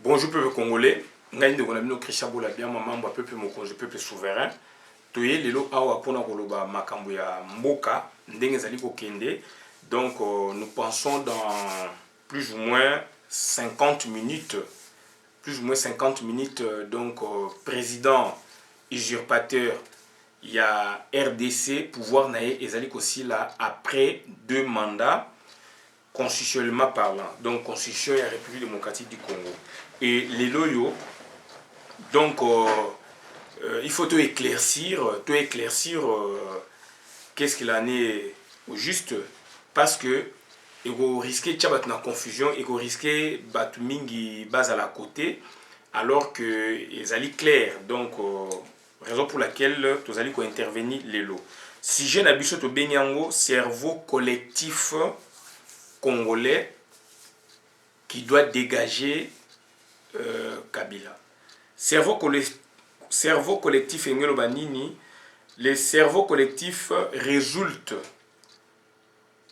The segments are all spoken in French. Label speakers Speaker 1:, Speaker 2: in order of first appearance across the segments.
Speaker 1: Bonjour peuple congolais, ngai ndeko na bino Christian Bola bien mambo peuple mokonzi peuple souverain. Toye lelo awa pona koloba makambo ya mboka ndenge zali kokende. Donc nous pensons dans plus ou moins 50 minutes. Donc président usurpateur il y a RDC pouvoir naé ezali aussi là après 2 mandats constitutionnellement parlant. Donc constitution de la République démocratique du Congo. Et les loyaux, donc il faut tout éclaircir qu'est-ce qu'il en est au juste, parce que il risquer de la confusion, il risquer de mingi base à la côté, alors que ils allaient clair. Donc raison pour laquelle tous allez intervenir les lots. Si j'ai n'habitude au Benyango, cerveau collectif congolais qui doit dégager Kabila. Cerveau collectif Engelo Banini, les cerveaux collectifs résultent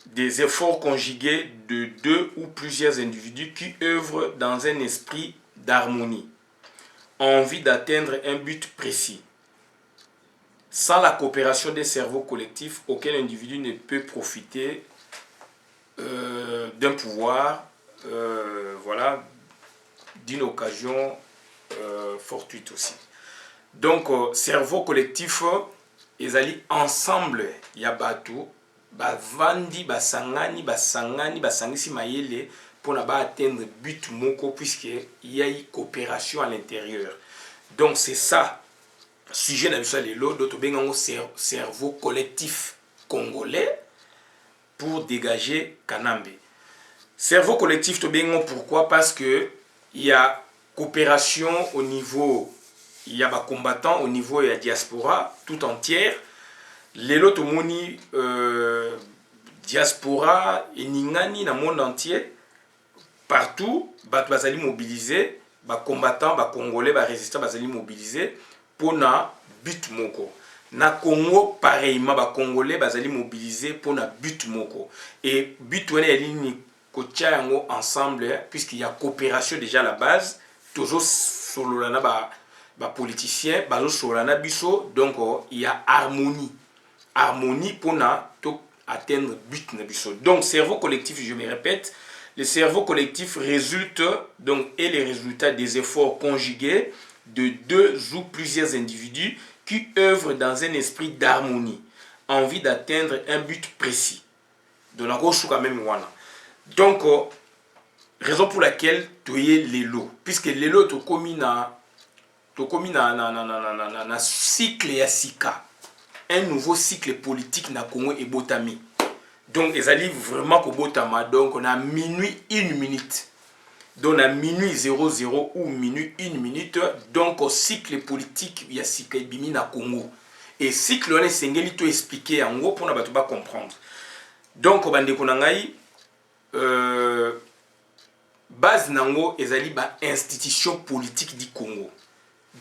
Speaker 1: des efforts conjugués de 2 ou plusieurs individus qui œuvrent dans un esprit d'harmonie, en envie d'atteindre un but précis. Sans la coopération des cerveaux collectifs, aucun individu ne peut profiter d'un pouvoir, voilà, d'une occasion fortuite aussi. Donc, cerveau collectif, ils allaient ensemble, il y a bateau, bavandi, basangani, basangisi mayele, pour atteindre but moko, puisqu'il y a une coopération à l'intérieur. Donc, c'est ça, sujet d'habitude de l'eau, d'autres bengango cerveau collectif congolais pour dégager Kanambe. Cerveau collectif, pourquoi? Parce que il y a coopération au niveau, il y a des combattants au niveau de la diaspora tout entière. Les lots moni diaspora et ningani dans le monde entier, partout, bazali mobilisés, les combattants, les congolais, les résistants bazali mobilisés pour na but moko. Na Congo pareillement, les congolais bazali mobilisés pour na but moko. Et but wene yali ensemble, puisqu'il y a coopération déjà à la base, toujours solo ba politicien, bazo solana biso, donc il y a harmonie pour atteindre but na biso. Donc cerveau collectif, je me répète, le cerveau collectif résulte donc et les résultats des efforts conjugués de 2 ou plusieurs individus qui œuvrent dans un esprit d'harmonie, envie d'atteindre un but précis. Donc quand même wana. Donc, raison pour laquelle tu es les lots. Puisque les lots, tu commis na cycle ya sika. Un nouveau cycle politique na Congo et Botami. Donc, ils allaient vraiment au Botama. Donc, on a minuit 1 minute. Donc, on a minuit 00 ou minuit 1 minute. Donc, au cycle politique ya sika bimi na Congo. Et cycle, on est sengeli to expliquer en gros pour ne pas comprendre. Donc, on va base nango ezali ba institution politique du Congo.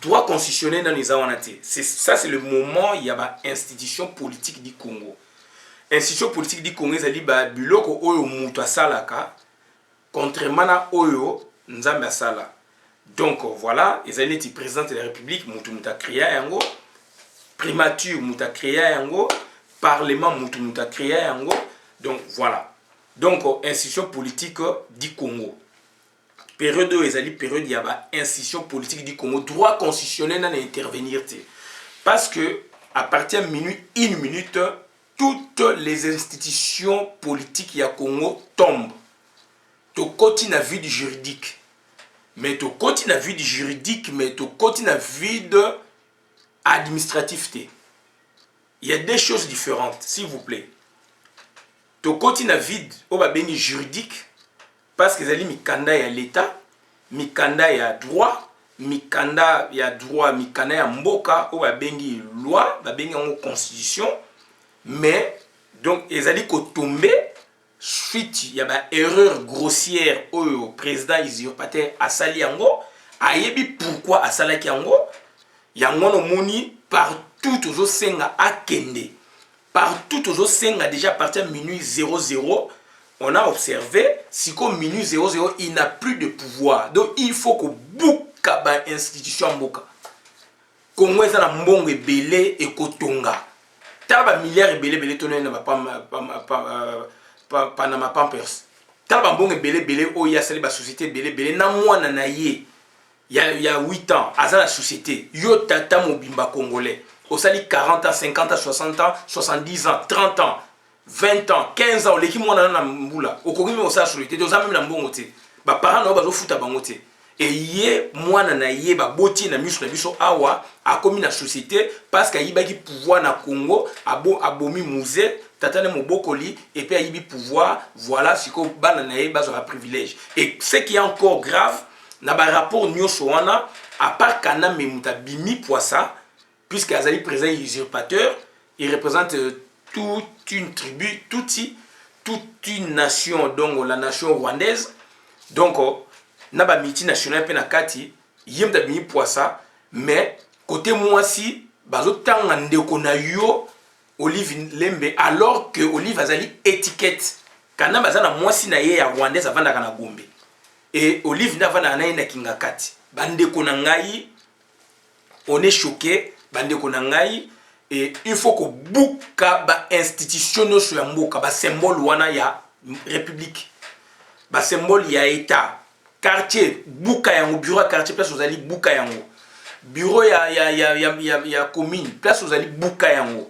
Speaker 1: Droit constitutionnel dans les awanate. Ça c'est le moment il y a ba institution politique du Congo. Institution politique du Congo ezali ba biloko oyo mutu asalaka contrairement na oyo nzambe asala. Donc voilà, ezali ti président de la République mutu créé yango, primature mutu créé yango, parlement mutu créé yango. Donc voilà. Donc, institution politique du Congo. Période où il période il y a institution politique du Congo. Droit constitutionnel à intervenir. Parce que, à partir de minuit, 1 minute, toutes les institutions politiques du Congo tombent. Tu continues à vie du juridique. Mais tu continues à vie du juridique, mais tu continues à vie de administratif. Il y a des choses différentes, s'il vous plaît. To continue vide au babeni juridique parce que zali mikanda ya l'état, mikanda ya droit, mikanda ya mboka au babengi loi, babengi en constitution, mais donc ezali ko tomber suite ya ba erreur grossière au président usurpateur asali yango, ayebi pourquoi asalaki yango, yango no moni partout toujours senga akende. Partout, toujours 5 déjà à partir de minuit 00 on a observé, si comme minute 00, il n'a plus de pouvoir. Donc il faut que bouka ba institution mboka. Congo est na mbongo belé et kotonga. Taba milliard belé toné na Panama Pampers. Taba mbongo belé o ya sali ba société belé na mwana na ye. Il y a 8 ans, à la société, yo tata mobimba congolais. Au sali 40 ans, 50 ans, 60 ans, 70 ans, 30 ans, 20 ans, 15 ans, l'équipe mona na mbula. Au kogi me osa société, deux ans même na mbongo te. Ba parents na bazo futa bango te. Et yé mwana na yé ba boti na miso awa a komi na société parce qu'il y a pouvoir na Congo, abomi musée, tata ne mobokoli et puis il y a pouvoir, voilà ce que bana na yé bazo a privilège. Et ce qui est encore grave, na ba rapport nyonso wana à part kana memuta bimi poissa puisque azali président usurpateur, il représente toute une tribu, toute une nation, donc la nation rwandaise. Donc na ba multinational pe na kati yemta bimi poissa, mais côté mwasi bazo tanga ndeko na yo Olive Lembe alors que Olive azali étiquette kana bazana mwasi na ye ya rwandaise avanda kana Gombe. Et Olive Navana na kingakati. Bande konangai, on est choqué. Bande konangai, et il faut que bouka ba institution no so mboka ba symbole wana ya république. Ba symbole ya état. Quartier bouka yango bureau quartier place aux ali bouka yango. Bureau ya commune place aux ali bouka yango.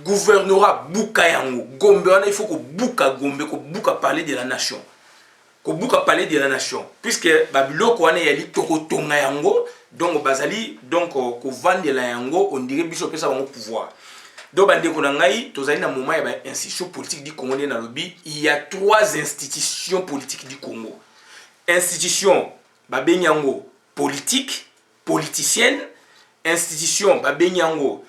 Speaker 1: Gouvernorat bouka yango. Gombe wana il faut que bouka Gombe ko bouka parler de la nation. Kobuka parler de la nation puisque babiloko wana yali tokotonga yango donc bazali donc ko vendre la yango on dirait biso pesa bango pouvoir donc bande ko ngai tozali na moment ya ba institution politique du Congo na lobby il y a 3 institutions politiques du Congo institution babenyango politique politicienne institution babenyango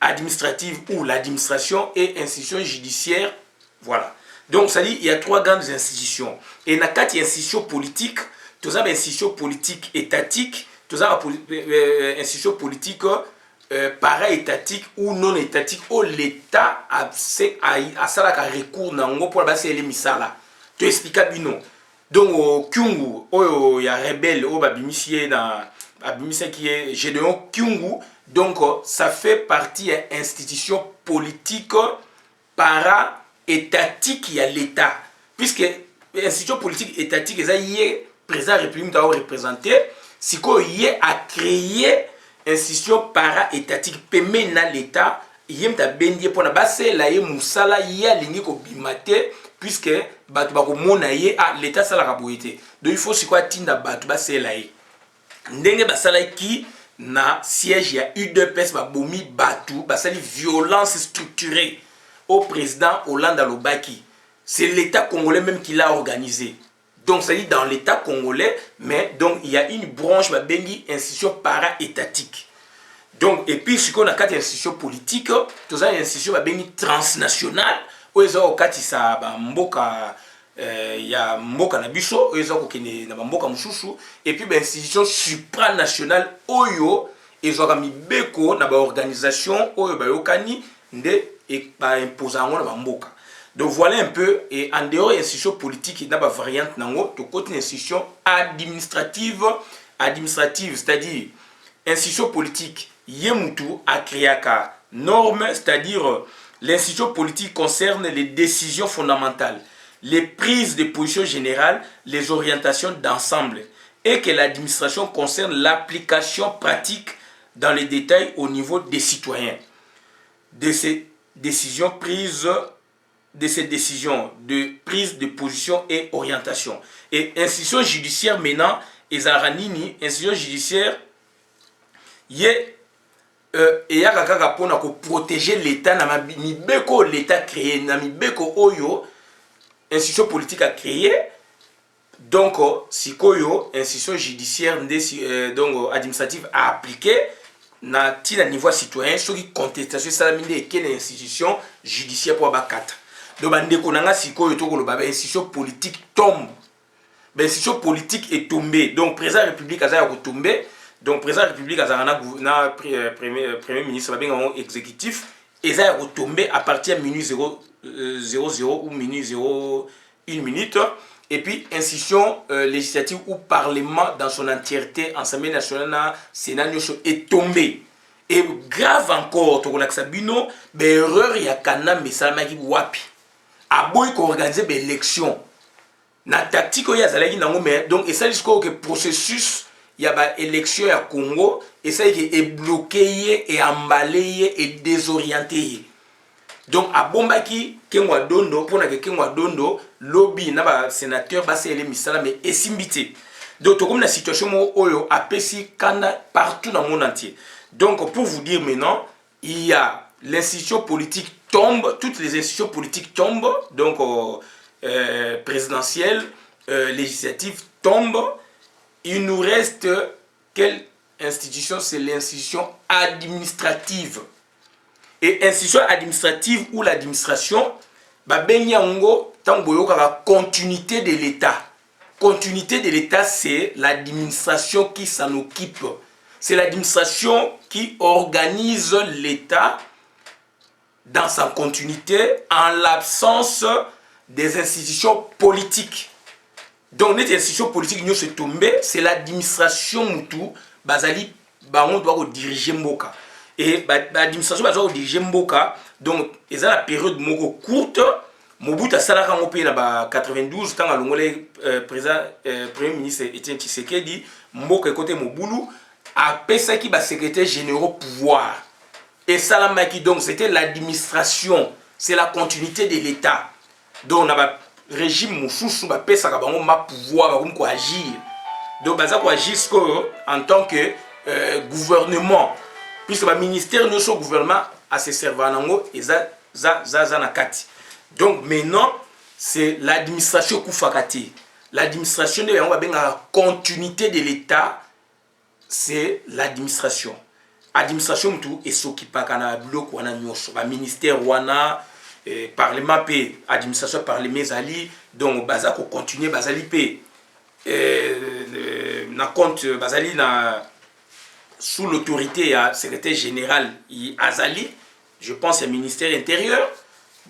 Speaker 1: administrative ou l'administration et institution judiciaire voilà. Donc, ça dit, il y a 3 grandes institutions. Et dans 4 institutions politiques, tous les institutions politiques étatiques, tous les institutions politiques para-étatiques ou non étatiques, où l'État a un recours pour passer les misala. Tu expliques bien. Donc, au Kyungu, il y a rebelle, au Babimisie qui est Gédéon Kyungu. Donc, ça fait partie de l'institution politique para-étatique, il y a l'État. Puisque l'institution politique étatique, il y a président de la République doit représenter, si il a créé institution para-étatique, permet à l'État, il y a un bendier pour la base, là, il y a Moussala, il y a l'ingé ko bimate, puisque l'État ça la raboité. Donc il faut si quoi tinda batu base là. Ndenge basala qui na siège il y a UDPS ba bomi batu, basali violence structurée au président Hollande Alobaki. C'est l'État congolais même qui l'a organisé. Donc ça dit dans l'État congolais, mais donc il y a une branche bah bengi institution para-étatique. Donc et puis ce qu'on a 4 institutions politiques, tous les institutions bah bengi transnationales, où ils ont 4 ça bah mboka ya mboka na biso, où ils ont kokene na mboka mususu, et puis bah institution supranationale oyo ils ont mis beko na ba organisation oyo ba yokani nde et ba imposant na ba mboka. Donc voilà un peu, et en dehors de l'institution politique, il y a une variante, il y a une institution administrative, c'est-à-dire l'institution politique, il y a une norme, c'est-à-dire l'institution politique concerne les décisions fondamentales, les prises de position générales, les orientations d'ensemble, et que l'administration concerne l'application pratique dans les détails au niveau des citoyens. De ces décisions de prise de position et orientation. Et institution judiciaire maintenant, Ezaranini, institution judiciaire, il y a pour protéger l'État, l'État créé, oyo, institution politique a créé, donc si koyo, institution judiciaire, donc administrative a appliqué, na niveau citoyen, ceux qui contestation, ça a mis quelle institution judiciaire pour abattre. Donc, l'institution politique tombe. L'institution politique est tombée. Donc, le président de la République a tombé. Donc, le président de la République a premier ministre exécutif. Et ça a tombé à partir de minuit 00. 00 ou minuit 0 1 minute. Et puis, institution législative ou parlement dans son entièreté, Assemblée nationale, Sénat, est tombé. Et grave encore, tu as Sabino, erreur il y a kana mesama qui wapi. Aboy ko organiser des élections. Na tactique il y a zalaki nango mais donc et ça jusqu'au que processus il y a ba élection à Congo et ça qui est bloqué et emballé et désorienté. Donc à bombaki kengwa dondo pour na kengwa dondo lobby na ba sénateur ba c'est les misala mais esimbité. Donc comme la situation oyo apesi kana partout dans le monde entier. Donc pour vous dire maintenant, il y a l'institution politique tombe, toutes les institutions politiques tombent, donc présidentielle, législative tombe. Il nous reste quelle institution? C'est l'institution administrative. Et institution administrative ou l'administration, la continuité de l'État. Continuité de l'État, c'est l'administration qui s'en occupe. C'est l'administration qui organise l'État dans sa continuité en l'absence des institutions politiques. Donc, les institutions politiques, nous sommes tombés, c'est l'administration Moutou, Bazali, on doit diriger Mboka. Et l'administration doit diriger Mboka, donc, il y a la période courte. Mobutu Salaka Mopé, en 92, quand le président, premier ministre Etienne Tshisekedi, Mboka côté Moboulou, a pesa qui va secrétaire général pouvoir. Et Salamaki, donc, c'était l'administration, c'est la continuité de l'État. Donc, on a un régime Moussoussou, va pesa qui va pouvoir, va agir. Donc, on va agir en tant que gouvernement. Puisque le ministère, notre gouvernement, a ses servants, et ça, donc, maintenant, c'est l'administration Koufakati. L'administration, on va bien la continuité de l'État. C'est l'administration. L'administration est ce qui passe dans le bloc, le ministère, le parlement, l'administration parlement, donc baza ko continuer bazali pe na compte bazali na sous l'autorité du secrétaire général Azali, je pense le ministère intérieur,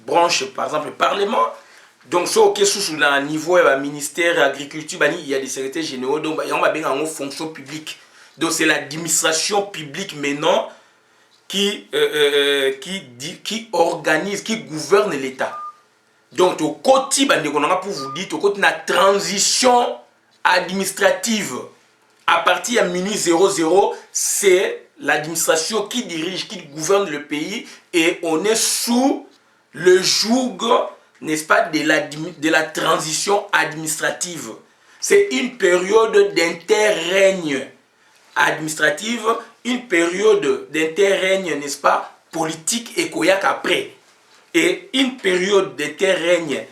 Speaker 1: branche par exemple le parlement. Donc, ce qui est sous le niveau du ministère de l'agriculture, il y a des secrétaires généraux, donc on va bien en fonction publique. Donc c'est l'administration publique maintenant qui organise, qui gouverne l'État. Donc au côté, pour vous dire, au côté de la transition administrative, à partir de minuit 00, c'est l'administration qui dirige, qui gouverne le pays et on est sous le joug, n'est-ce pas, de la transition administrative. C'est une période d'interrègne administrative, une période d'interrègne, n'est-ce pas, politique et koyak après. Et une période d'interrègne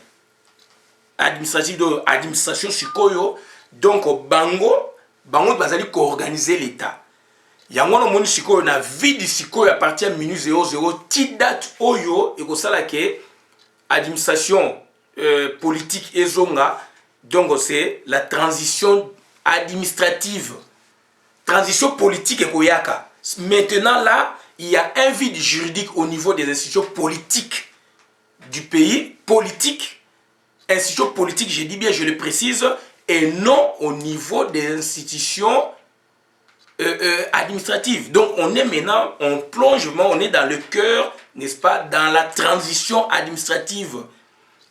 Speaker 1: administrative, de administration sikoyo, donc bango bazali ko organiser l'État. Yango no moni sikoyo na vide sikoyo à partir de minuit 00 ti date oyo et ko sala ke administration politique ezonga, donc c'est la transition administrative. Transition politique et koyaka. Maintenant là, il y a un vide juridique au niveau des institutions politiques du pays. Politique, institutions politiques, je dis bien, je le précise, et non au niveau des institutions administratives. Donc on est maintenant, on plonge, on est dans le cœur, n'est-ce pas, dans la transition administrative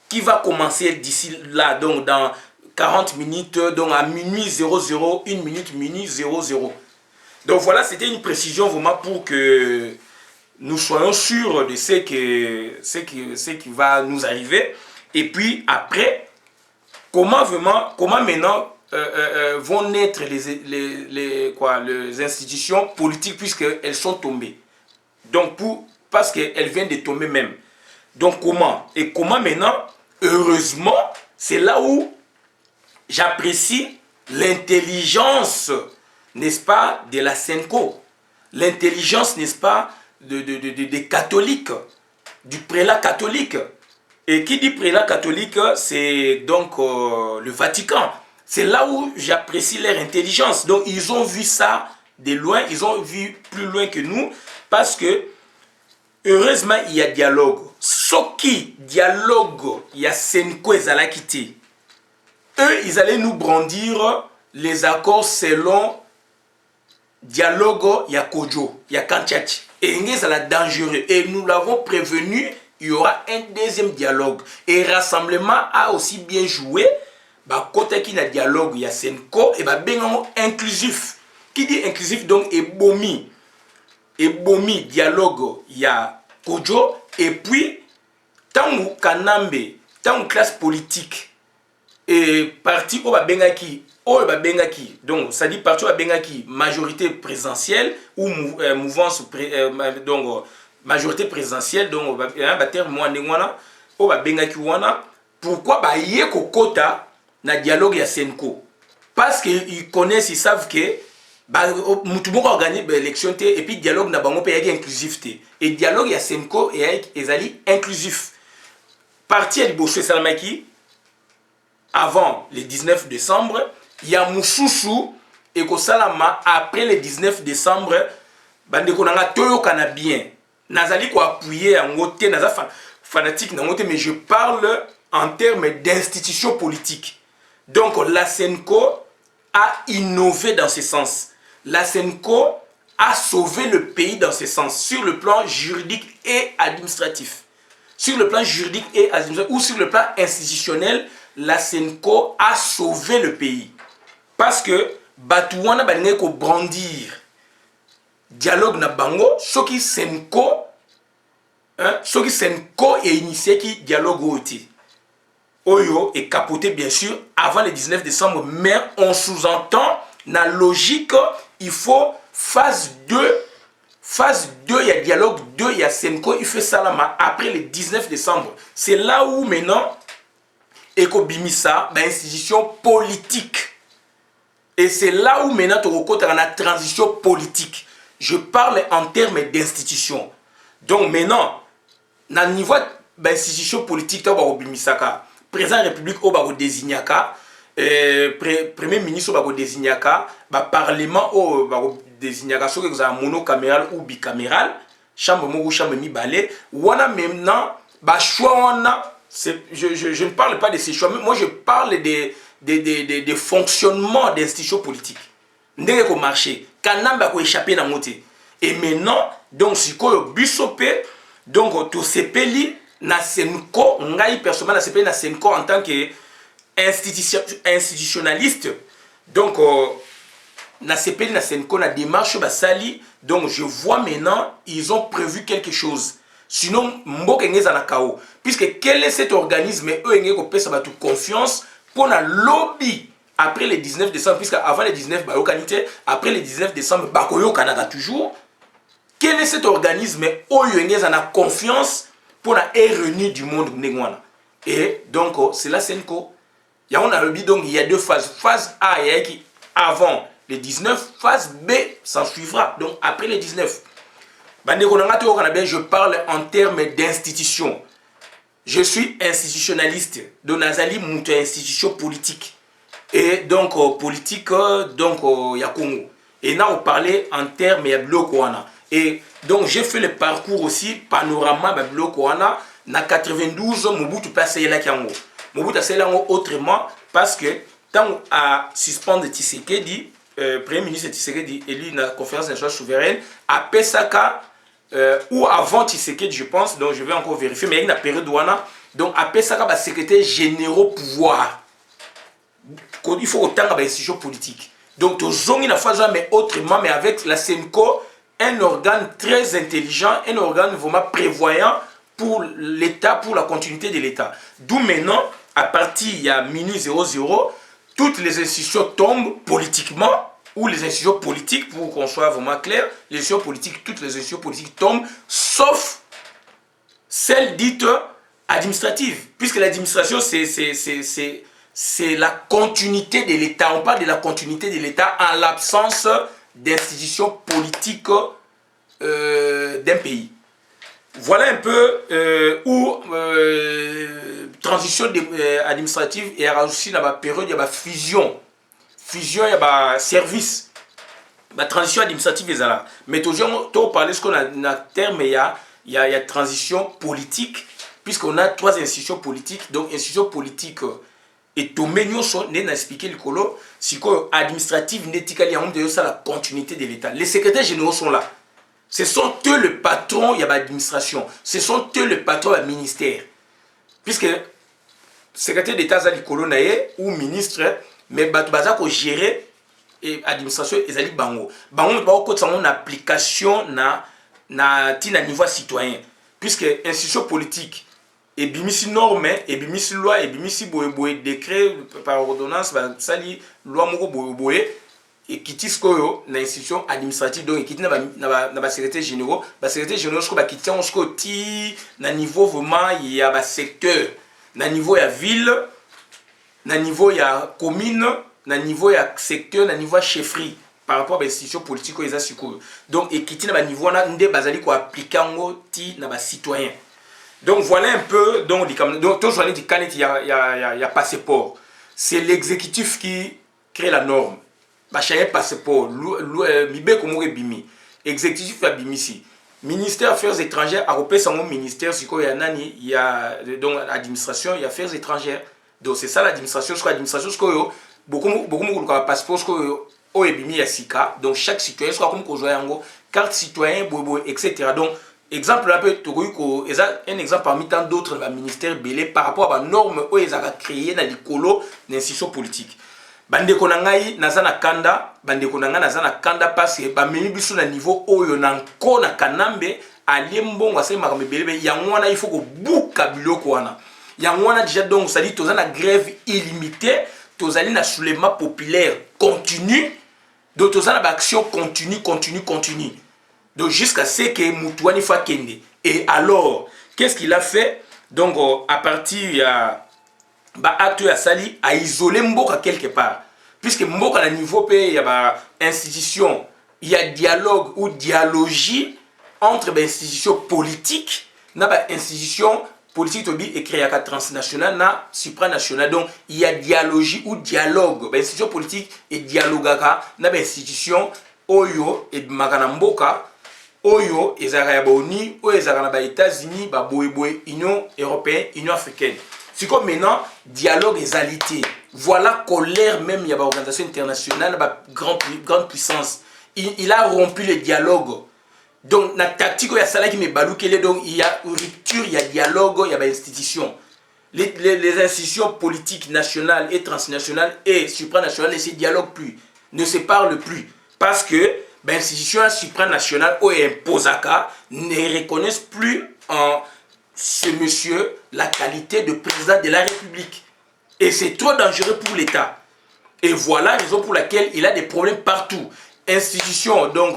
Speaker 1: qui va commencer d'ici là, donc dans 40 minutes, donc à minuit 00, 1 minute, minuit 00. Donc voilà, c'était une précision vraiment pour que nous soyons sûrs de ce qui va nous arriver. Et puis après, comment maintenant vont naître les institutions politiques puisqu'elles sont tombées. Donc parce qu'elles viennent de tomber même. Donc comment? Et comment maintenant, heureusement, c'est là où j'apprécie l'intelligence, n'est-ce pas, de la Senko. L'intelligence, n'est-ce pas, des catholiques, du prélat catholique. Et qui dit prélat catholique, c'est donc le Vatican. C'est là où j'apprécie leur intelligence. Donc ils ont vu ça de loin, ils ont vu plus loin que nous, parce que heureusement il y a dialogue. Soki dialogue, il y a Senko et Zalakiti. Eux, ils allaient nous brandir les accords selon dialogue, il y a Kojo, il y a Kanchachi. Et c'est dangereux. Et nous l'avons prévenu, il y aura un deuxième dialogue. Et rassemblement a aussi bien joué. Bah, côté qui a dialogue, il y a Senko, et bah, bien inclusif. Qui dit inclusif, donc, et bomi. Et bomi, dialogue, il y a Kojo. Et puis, tant que Kanambe, tant que classe politique, et parti au Bengaki, donc ça dit parti au Bengaki, majorité présidentielle ou mouvance, donc majorité présidentielle, donc au Bengaki wana. Pourquoi bah yé kokota na dialogue ya Senko? Parce qu'ils connaissent, ils savent que bah mutumo a gagné l'élection et puis dialogue na bango pe yaki inclusif te. Et dialogue ya Senko et ezali inclusif. Parti à Liboche Salamaki avant le 19 décembre, il y a Moussoussou et Kosalama après le 19 décembre, bande konanga toyo kana bien. Nazali ko appuyer en côté naza fanatique na côté, mais je parle en termes d'institutions politiques. Donc la Senko a innové dans ce sens. La Senko a sauvé le pays dans ce sens sur le plan juridique et administratif. Sur le plan juridique et administratif ou sur le plan institutionnel, la Senko a sauvé le pays. Parce que Batouana balinga ko brandir dialogue na bango, ce qui Senko est initié qui dialogue oti. Oyo est capoté bien sûr avant le 19 décembre, mais on sous-entend la logique, il faut phase 2. Phase 2, il y a dialogue 2, il y a Senko, il fait Salama après le 19 décembre. C'est là où maintenant, Eko Bimisa, institution politique. Et c'est là où maintenant, tu rencontres la transition politique. Je parle en termes d'institution. Donc maintenant, dans le niveau d'institution politique, tu as Bimisa, président de la République, tu as désigné, premier ministre, tu as désigné, parlement, tu as désigné, soit que vous avez monocaméral ou bicaméral, chambre ou chambre mi-balai, ou maintenant, je ne parle pas de ces choix, mais moi je parle des fonctionnements d'institutions politiques. Ndenge ko marché, kanamba ko échappé na moté. Et maintenant, donc si ko bisopé, donc to sepeli na Senko, ngai personnellement na sepeli na Senko en tant que institutionnaliste. Donc na sepeli na Senko na démarche basali, donc je vois maintenant ils ont prévu quelque chose. Sinon mboka ngeza na kao. Puisque quel est cet organisme eux ngé ko pesa batu confiance pour la lobby après le 19 décembre, puisque avant le 19 bayokanité, après le 19 décembre bakoyo kanaka toujours. Quel est cet organisme oyo ngeza na confiance pour la réunion du monde ngwana? Et donc c'est la Senko. Il y a on a lobby, donc il y a deux phases. Phase A qui avant le 19, phase B s'en suivra. Donc après le 19. Je parle en termes d'institution. Je suis institutionnaliste. Donc Nazali monte institution politique. Et donc politique donc ya Congo. Et là on parlait en termes de bloc wana. Et donc j'ai fait le parcours aussi panorama de bloc wana na 92 Mobutu passe là kiango. Mobutu passe là autrement parce que tant à suspendre Tshisekedi, premier ministre Tshisekedi élu dans la conférence nationale souveraine à Pesaka ou avant Tshisekedi je pense, donc je vais encore vérifier, mais il y a une période wana, donc à Pesaka ba secrétaire généraux pouvoir. Il faut autant de institutions politiques. Donc tu la phase mais autrement, mais avec la Senko, un organe très intelligent, un organe vraiment prévoyant pour l'État, pour la continuité de l'État. D'où maintenant, à partir il y a minuit 00, toutes les institutions tombent politiquement, ou les institutions politiques, pour qu'on soit vraiment clair, les institutions politiques, toutes les institutions politiques tombent, sauf celles dites administratives. Puisque l'administration, c'est la continuité de l'État. On parle de la continuité de l'État en l'absence d'institutions politiques d'un pays. Voilà un peu où transition administrative et aussi dans la période il y a fusion. Fusion, il y a service. La transition administrative est là. Mais toujours, tu parles ce qu'on a terme, il y a y a transition politique, puisqu'on a 3 institutions politiques. Donc, institution politique et tombé nyonso n'est expliqué le colo, si quoi administrative n'éthique, la continuité de l'État. Les secrétaires généraux sont là. Ce sont eux le patron, il y a l'administration. Ce sont eux le patron du ministère. Puisque secrétaire d'État ou ministre, mais baza ko gérer et administration ezali bango. Bango ba ko tsamo na application na niveau citoyen. Puisque institution politique et bimisi norme et bimisi loi et bimisi boye décret par ordonnance ba sali loi moko boye et qui tiskoyo na institution administrative donc qui na ba secrétaire généraux ba secrétaire généraux ko ba kitia on ko ti na niveau vraiment il y a ba secteur na niveau ya ville na niveau ya commune na niveau ya secteur na niveau ya chefferie par rapport à l'institution politique ko eza sikoyo donc et qui na ba niveau na nde bazali ko appliquer ngo ti na ba citoyen. Donc voilà un peu donc tout journée du canet il y a passeport. C'est l'exécutif qui crée la norme. Ba chaye passeport mibe komo bimi. Exécutif ya bimisi. Ministère Affaires étrangères a repéré son ministère siko ya nani il y a donc administration il y a affaires étrangères. Donc c'est ça l'administration siko yo beaucoup ko passeport siko o ebimi ya sika. Donc chaque citoyen soit comme ko joya yango carte citoyen bobo etc. Donc exemple là peut un exemple parmi tant d'autres le ministère belé par rapport à la norme où ils ont créé dans l'écolo d'institution politique. Bandeko nangai nazana kanda bandeko nanga nazana kanda parce que ba memi biso na niveau oyo na ko na kanambe alembo ngase makambe belebe yangwana il faut ko buka biloko wana yangwana déjà donc ça dit tozana grève illimitée tozali na soulèvement populaire continu donc tozana ba action continue. Donc jusqu'à ce que Moutouani fa kende. Et alors, qu'est-ce qu'il a fait? Donc à partir ya ba acte ya sali a isolé Mboka quelque part. Puisque Mboka à niveau il y a ba institution, il y a dialogue ou dialogie entre les institutions politiques, na ba institution politique tobi et créé à transnational na supranational. Donc il y a dialogie ou dialogue, ba institution politique et dialogue na ba institution oyo et makana Mboka Oyo, ezaka ya baoni, oyo ezaka na ba États-Unis, ba boye Union européenne, Union africaine. C'est comme maintenant dialogue égalité. Voilà colère même il y a ba organisation internationale, ba grande puissance. Il a rompu le dialogue. Donc na tactique ya sala qui me balukele donc il y a rupture, il y a dialogue, il y a ba institution. Les institutions politiques nationales et transnationales et supranationales ne se dialoguent plus, ne se parlent plus parce que l'institution supranationale ou imposaka ne reconnaissent plus en ce monsieur la qualité de président de la République. Et c'est trop dangereux pour l'État. Et voilà la raison pour laquelle il a des problèmes partout. Institution donc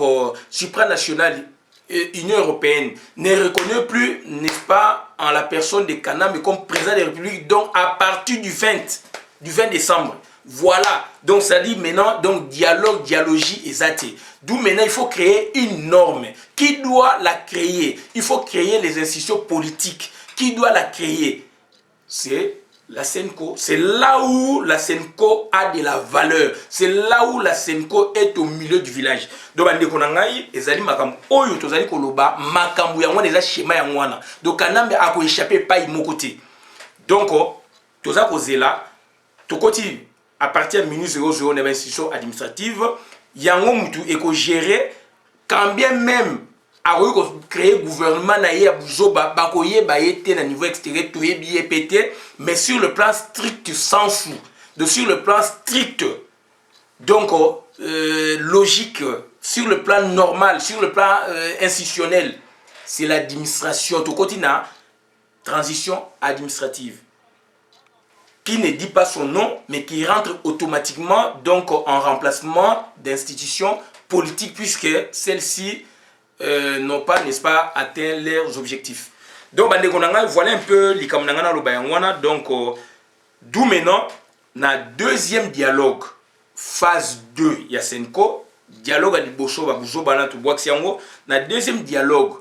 Speaker 1: supranationale Union européenne ne reconnaît plus, n'est-ce pas, en la personne de Kanam comme président de la République, donc à partir du 20 décembre. Voilà, donc ça dit maintenant, donc dialogie et zate. D'où maintenant il faut créer une norme. Qui doit la créer? Il faut créer les institutions politiques. Qui doit la créer? C'est la Senco. C'est là où la Senco a de la valeur. C'est là où la Senco est au milieu du village. Donc bandeko nangai ezali makambo oyo tozali koloba makambo ya ngwana eza schéma ya ngwana. Donc kanambe ako échapper pas imokote. Donc toza kozela tokoti à partir de minute 00 dans l'institution administrative, yango mutu eko gérer quand bien même a créer gouvernement na ye buzoba bakoye bayete na niveau extérieur to yebi pété mais sur le plan strict sans sou. Donc sur le plan strict donc logique, sur le plan normal, sur le plan institutionnel, c'est l'administration to kotina transition administrative qui ne dit pas son nom, mais qui rentre automatiquement donc en remplacement d'institutions politiques, puisque celles-ci n'ont pas, n'est-ce pas, atteint leurs objectifs. Donc, voilà un peu les donc d'où maintenant, na deuxième dialogue, phase 2, il y a Senko, dialogue à Liboso, na deuxième dialogue,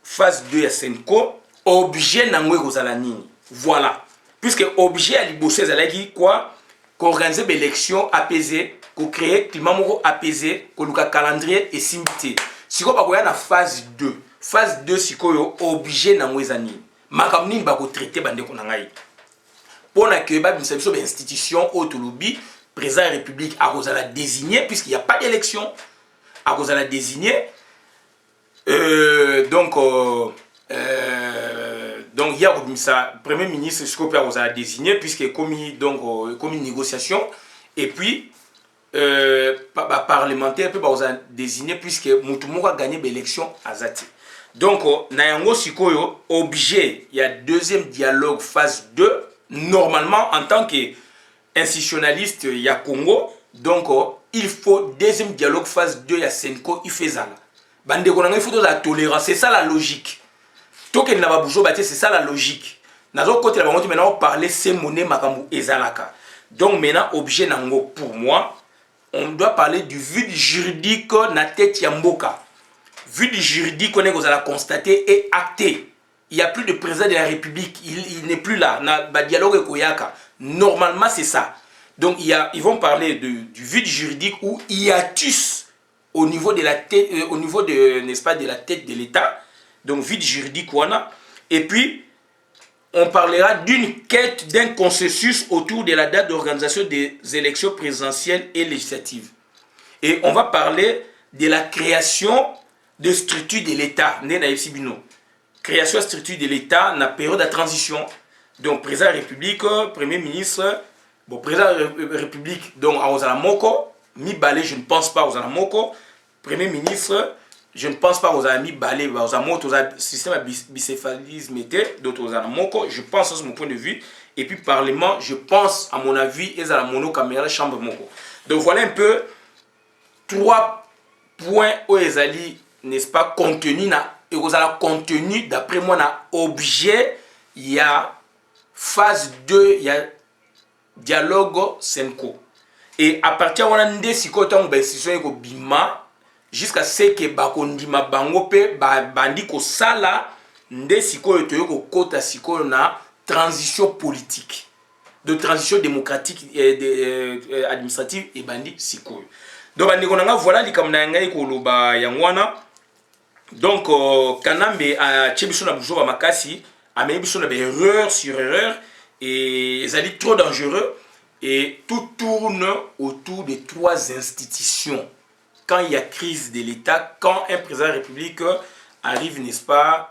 Speaker 1: phase 2, il y a Senko, objet n'angwe Rosalanini. Voilà. Puisque objet à Liboso, c'est quoi? Qu'organiser des élections apaisées, qu'on crée climat apaisé, qu'on a calendrier et simité. Si on va la phase 2, phase 2 sikoyo obligé nango ezani makambo nini bako traiter bandeko na ngai pona que ba biso ba institution autolobi président de la République a la désigner puisqu'il n'y a pas d'élection a la désigner donc il y a le premier ministre Scope a la désigner puisqu'il commis donc commis négociation et puis parlementaire peut pas désigner puisque Moutoumou a gagné l'élection à Zati. Donc nayango sikoyo objet il y a deuxième dialogue phase 2 normalement en tant que institutionnaliste il y a Congo donc il faut deuxième dialogue phase 2 il y a Senko il fait ça bande konanga il faut de la tolérance c'est ça la logique toke na babujo baté c'est ça la logique nazo côté la bango maintenant parler c'est monnaie makambu ezalaka donc maintenant objet nango pour moi on doit parler du vide juridique na tête ya mboka vide juridique on est qu'on a constaté et acté. Il n'y a plus de président de la République, il n'est plus là. Na dialogue koyaka. Normalement c'est ça. Donc ils vont parler du vide juridique ou hiatus au niveau de la tête, au niveau de n'est-ce pas de la tête de l'État. Donc vide juridique wana. Et puis on parlera d'une quête d'un consensus autour de la date d'organisation des élections présidentielles et législatives. Et on va parler de la création de structure de l'État. Création de structure de l'État dans la période de transition. Donc président de la République, premier ministre, bon président de la République, donc à Ozalamoko, mi-balé, je ne pense pas à Ozalamoko, premier ministre, je ne pense pas aux amis balé, aux amours, aux système bicéphalisme était, d'autres aux amours, je pense à mon point de vue. Et puis parlement, je pense à mon avis, et à la monocaméra chambre moko. Donc voilà un peu 3 points où ils allaient, n'est-ce pas, contenu et vous allez contenu d'après moi na objet, il y a phase 2, il y a dialogue Senko. Et à partir de là, on a des décisions bima jusqu'à ce que bakondima bango pe bandi ko sala nde sikoyo toyo ko kota sikoyo na transition politique de transition démocratique et administrative et bandi sikoyo donc bandi konanga voilà likamna ngai ko loba yangwana donc kanambe a chebiso na bujo ba makasi a mebiso na erreur sur erreur et ezali trop dangereux et tout tourne autour de 3 institutions. Quand il y a crise de l'État, quand un président de la République arrive, n'est-ce pas,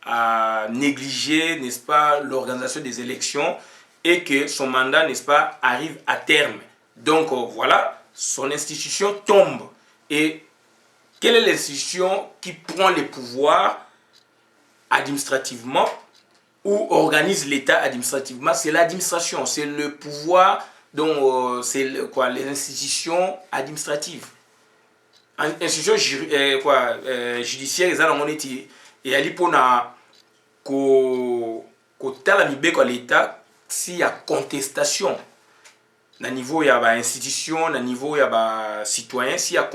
Speaker 1: à négliger, n'est-ce pas, l'organisation des élections et que son mandat, n'est-ce pas, arrive à terme. Donc voilà, son institution tombe. Et quelle est l'institution qui prend les pouvoirs administrativement ou organise l'État administrativement? C'est l'administration, c'est le pouvoir. Donc, c'est quoi, les institutions administratives. Institutions judiciaires, ils ont été et à l'ipona ko tala mibeko l'État s'il y a contestation na niveau il y a ba institution na niveau il y a ba citoyen s'il y a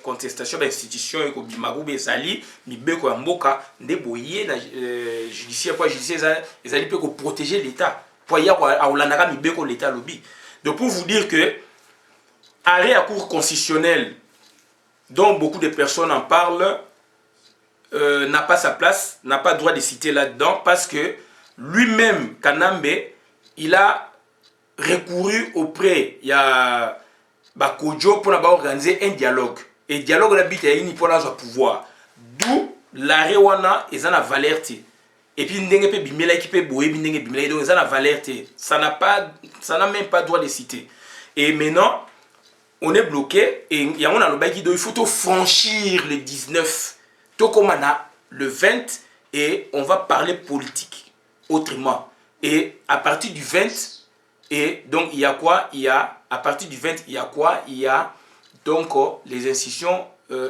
Speaker 1: contestation ba institution et ko bimago bezali mibeko ya mboka nde boye na judiciaire quoi judiciaire ils allaient pour protéger l'État. Donc pour vous dire que arrêt à cour constitutionnel dont beaucoup de personnes en parlent n'a pas sa place, n'a pas le droit de citer là-dedans parce que lui-même, Kanambe, il a recouru auprès il y a Bakodjo pour organiser un dialogue. Et le dialogue l'habite à une pour pouvoir. D'où l'arrêt wana et la valeur. Et puis ndenge pe bimela qui peut boye ndenge bimela donc ça la valeur ça n'a même pas droit de citer. Et maintenant on est bloqué et il y a on a le bail il faut franchir le 19 to comme le 20 et on va parler politique autrement et à partir du 20 et donc il y a quoi, il y a à partir du 20 il y a quoi, il y a donc les institutions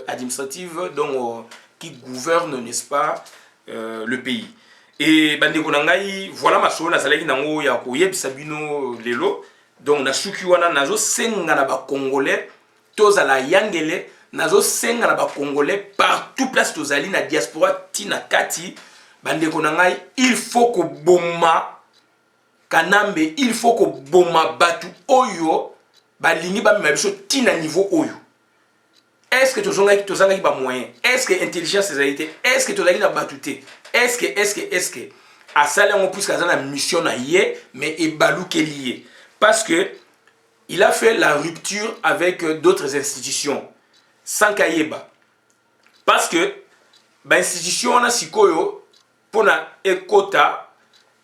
Speaker 1: administratives donc qui gouvernent, n'est-ce pas, le pays. Et bandeko nangai voilà masolo na salaki nango ya koyebisa bino lelo donc na suki wana nazo senga na ba congolais toza la yangele nazo senga na ba congolais partout place tozali na diaspora tina kati bandeko nangai il faut ko boma Kanambe il faut ko boma batu oyo balingi ba mema biso tina niveau oyo est-ce que tozangaki ba moyen, est-ce que intelligence ezalité, est-ce que tozalaki na batuté, est-ce que asala on plus kaza na mission na yé mais ebaluke lié parce que il a fait la rupture avec d'autres institutions sans kayeba parce que ba institution na sikoyo pona ekota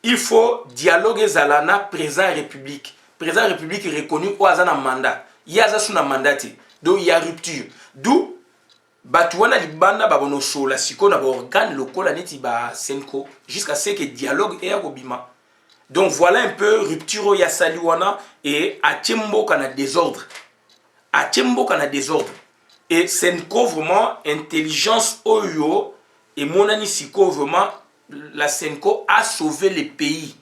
Speaker 1: il faut dialogue ezalana président république reconnu au azana mandat yaza sous na mandati donc il y a rupture d'où batuana libanda babono sola siko na ba organe lokola neti ba senko jusqu'à ce que dialogue et akobima. Donc voilà un peu rupture ya saliwana et atimbo kana désordre et senko vraiment intelligence oyo et monani siko vraiment la senko a sauvé le pays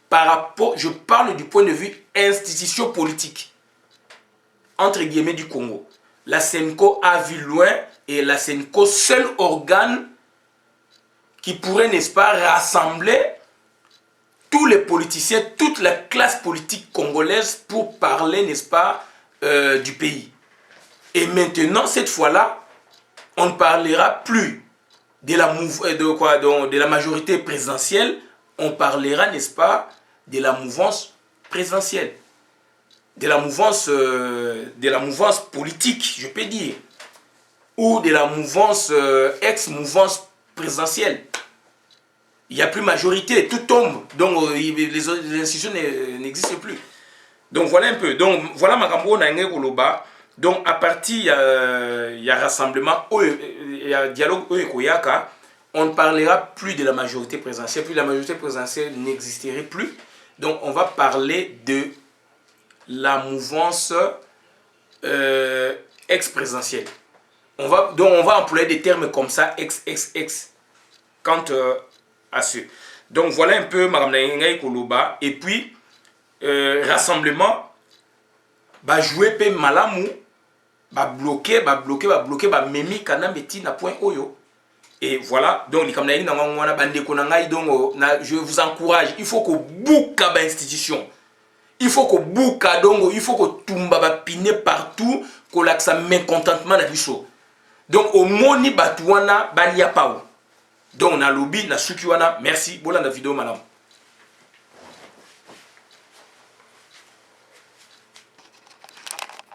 Speaker 1: par rapport, je parle du point de vue institution politique entre guillemets du Congo. La Senko a vu loin et la Senko, seul organe qui pourrait, n'est-ce pas, rassembler tous les politiciens, toute la classe politique congolaise pour parler, n'est-ce pas, du pays. Et maintenant, cette fois-là, on ne parlera plus de la majorité présidentielle, on parlera, n'est-ce pas, de la mouvance présidentielle. De la mouvance politique, je peux dire, ou de la mouvance ex-mouvance présidentielle. Il n'y a plus majorité, tout tombe, donc les institutions n'existent plus. Donc voilà un peu. Donc voilà ma cambo na koloba. Donc à partir il y a rassemblement, il y a dialogue oyekoyaka, on ne parlera plus de la majorité présidentielle, puis la majorité présidentielle n'existerait plus. Donc on va parler de la mouvance ex-présidentielle. On va employer des termes comme ça, ex, quant à ce. Donc voilà un peu Madame Naïngaï Koloba. Et puis, rassemblement, bah jouer pe malamu, bah bloquer, memi kanameti na point oyo. Et voilà, donc les Kamnaï na bande konangai, donc je vous encourage, il faut que bouka ba institution. Il faut que bouka dongo, il faut que tumba ba pine partout, que l'accent mécontentement na biso. Donc au moni batuana balia pao. Donc na lobby na sukiwana, merci, bola na vidéo madame.